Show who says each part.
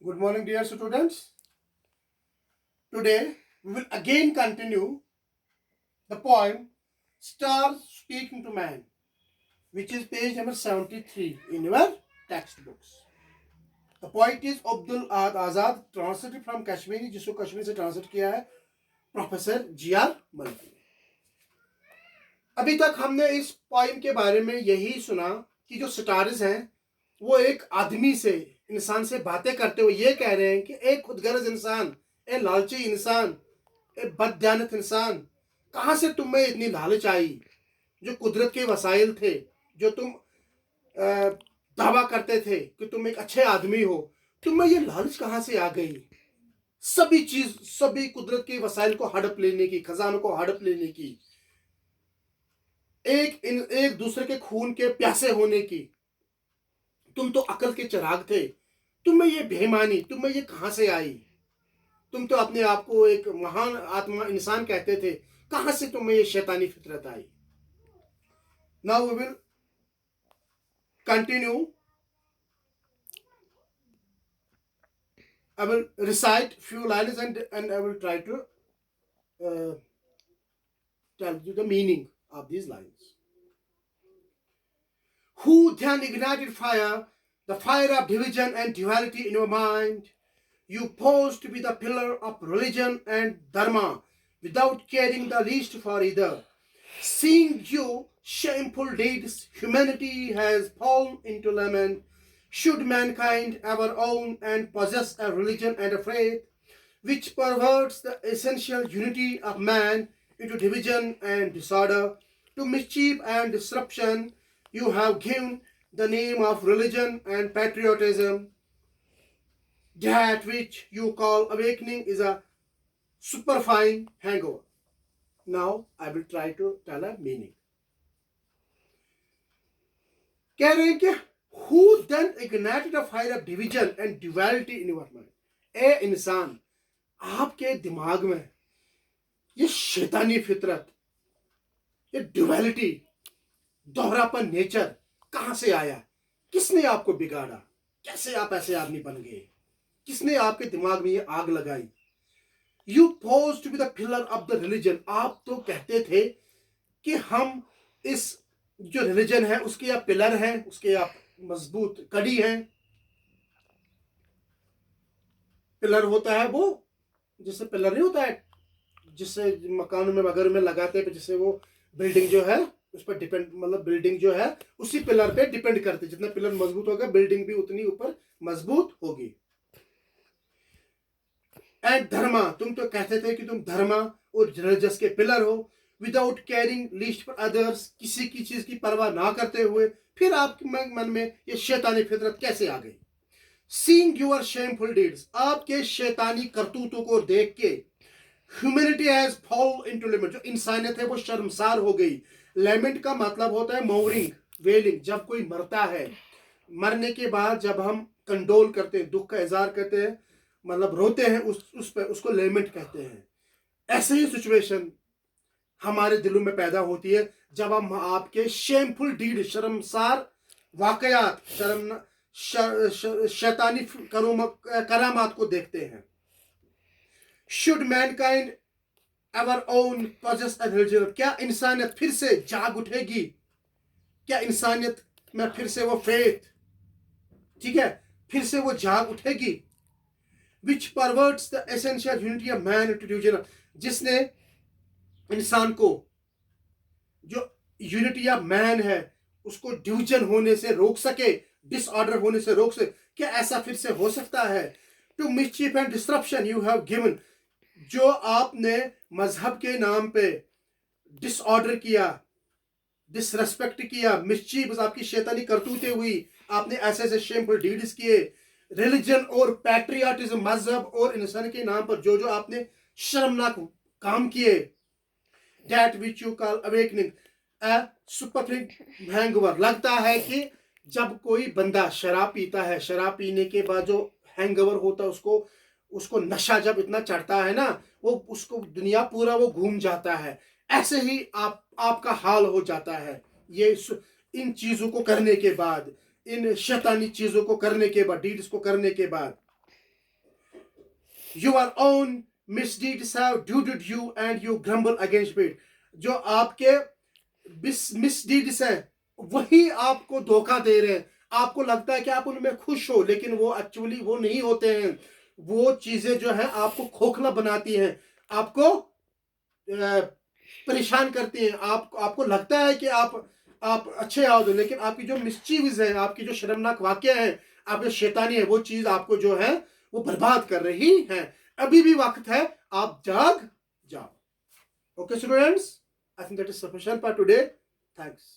Speaker 1: Good morning, dear students. Today we will again continue the poem Stars Speaking to Man, which is page number 73 in your textbooks. The poet is Abdul Ahad Azad, translated from Kashmiri, जिसको कश्मीरी से translate किया है professor G.R.. Malik ने. अभी तक हमने इस poem के बारे में यही सुना कि जो स्टार्स हैं वो एक आदमी से, इंसान से बातें करते हुए ये कह रहे हैं कि एक खुदगर्ज इंसान, एक लालची इंसान, एक बददयानत इंसान, कहाँ से तुम में इतनी लालच आई? जो कुदरत के वसाइल थे, जो तुम दावा करते थे कि तुम एक अच्छे आदमी हो, तुम में ये लालच कहाँ से आ गई? सभी कुदरत के वसाइल को हड़प लेने की, खजानों को हड़प लेने की, एक दूसरे के खून के प्यासे होने की. तुम तो अकल के चिराग थे, तुम में ये बेईमानी, तुम में ये कहां से आई? तुम तो अपने आप को एक महान आत्मा इंसान कहते थे, कहां से तुम में ये शैतानी फितरत आई? Now we will continue. I will recite few lines and I will try to tell you the meaning of these lines. Who then ignited fire, the fire of division and duality in your mind? You pose to be the pillar of religion and dharma without caring the least for either. Seeing you shameful deeds, humanity has fallen into lament. Should mankind ever own and possess a religion and a faith which perverts the essential unity of man into division and disorder, to mischief and disruption, you have given the name of religion and patriotism. That which you call awakening is a superfine hangover. Now I will try to tell a meaning. कह रहे हैं कि who then ignited a fire of division and duality in your mind? ए इंसान, आपके दिमाग में ये शैतानी फितरत, ये ड्युअलिटी, दोहरापन नेचर कहां से आया? किसने आपको बिगाड़ा? कैसे आप ऐसे आदमी बन गए? किसने आपके दिमाग में ये आग लगाई? You pose to be the pillar of the religion. आप तो कहते थे कि हम इस जो रिलीजन है उसके आप पिलर हैं, उसके आप मजबूत कड़ी हैं. पिलर होता है वो, जिससे पिलर नहीं होता है, जिससे मकानों में वगैरह में लगाते हैं, जिससे वो बिल्डिंग जो है उस पर डिपेंड, मतलब बिल्डिंग जो है उसी पिलर पे डिपेंड करते. जितना पिलर मजबूत होगा बिल्डिंग भी उतनी ऊपर मजबूत होगी. एंड धर्मा, तुम तो कहते थे कि तुम धर्मा और रिलीजियस के पिलर हो. Without caring least for others, किसी की चीज की परवाह ना करते हुए फिर आपके मन में ये शैतानी फितरत कैसे आ गई? सीइंग योर शेमफुल डीड्स, आपके शैतानी करतूतों को देख के humanity has fall into limit, जो इंसानियत है वो शर्मसार हो गई. लेमेंट का मतलब होता है मोरिंग, वेलिंग. जब कोई मरता है, मरने के बाद जब हम कंडोल करते हैं, दुख का इजहार करते हैं, मतलब रोते हैं उस पर, उसको लेमेंट कहते हैं. ऐसे ही सिचुएशन हमारे दिलों में पैदा होती है जब हम आपके शेमफुल डीड, शर्मसार वाकयात, शैतानी करामात को देखते हैं. Should mankind ever own possess a religion, क्या इंसानियत फिर से जाग उठेगी? क्या इंसानियत में फिर से वो फेथ, ठीक है, फिर से वो जाग उठेगी? Which perverts the essential unity of man into division, जिसने इंसान को जो यूनिटी ऑफ मैन है उसको डिवीजन होने से रोक सके, डिसऑर्डर होने से रोक सके. क्या ऐसा फिर से हो सकता है? To mischief and disruption you have given, जो आपने मजहब के नाम पे डिसऑर्डर किया, डिसरेस्पेक्ट किया, मिसचीफ, आपकी शैतानी करतूतें हुई, आपने ऐसे ऐसे शेमफुल डीड्स किए. रिलीजन और पैट्रियाटिज्म, मजहब और इंसान के नाम पर जो जो आपने शर्मनाक काम किए. That which you call awakening a superfine hangover, लगता है कि जब कोई बंदा शराब पीता है, शराब पीने के बाद जो हैंगओवर होता है, उसको नशा जब इतना चढ़ता है ना, वो उसको दुनिया पूरा वो घूम जाता है. ऐसे ही आपका हाल हो जाता है ये इन चीजों को करने के बाद, इन शैतानी चीजों को करने के बाद, डीड्स को करने के बाद. Your own misdeeds have deluded you and you grumble against it. जो आपके मिसडीड्स हैं वही आपको धोखा दे रहे हैं. आपको लगता है कि आप उनमें खुश हो, लेकिन वो एक्चुअली वो नहीं होते हैं. वो चीजें जो है आपको खोखला बनाती हैं, आपको परेशान करती हैं. आपको लगता है कि आप अच्छे आदमी, लेकिन आपकी जो मिसचीव्स है, आपकी जो शर्मनाक वाकया है, आपकी शैतानी है, वो चीज आपको जो है वो बर्बाद कर रही है. अभी भी वक्त है, आप जाग जाओ. Okay, students, I think that is sufficient for today. Thanks.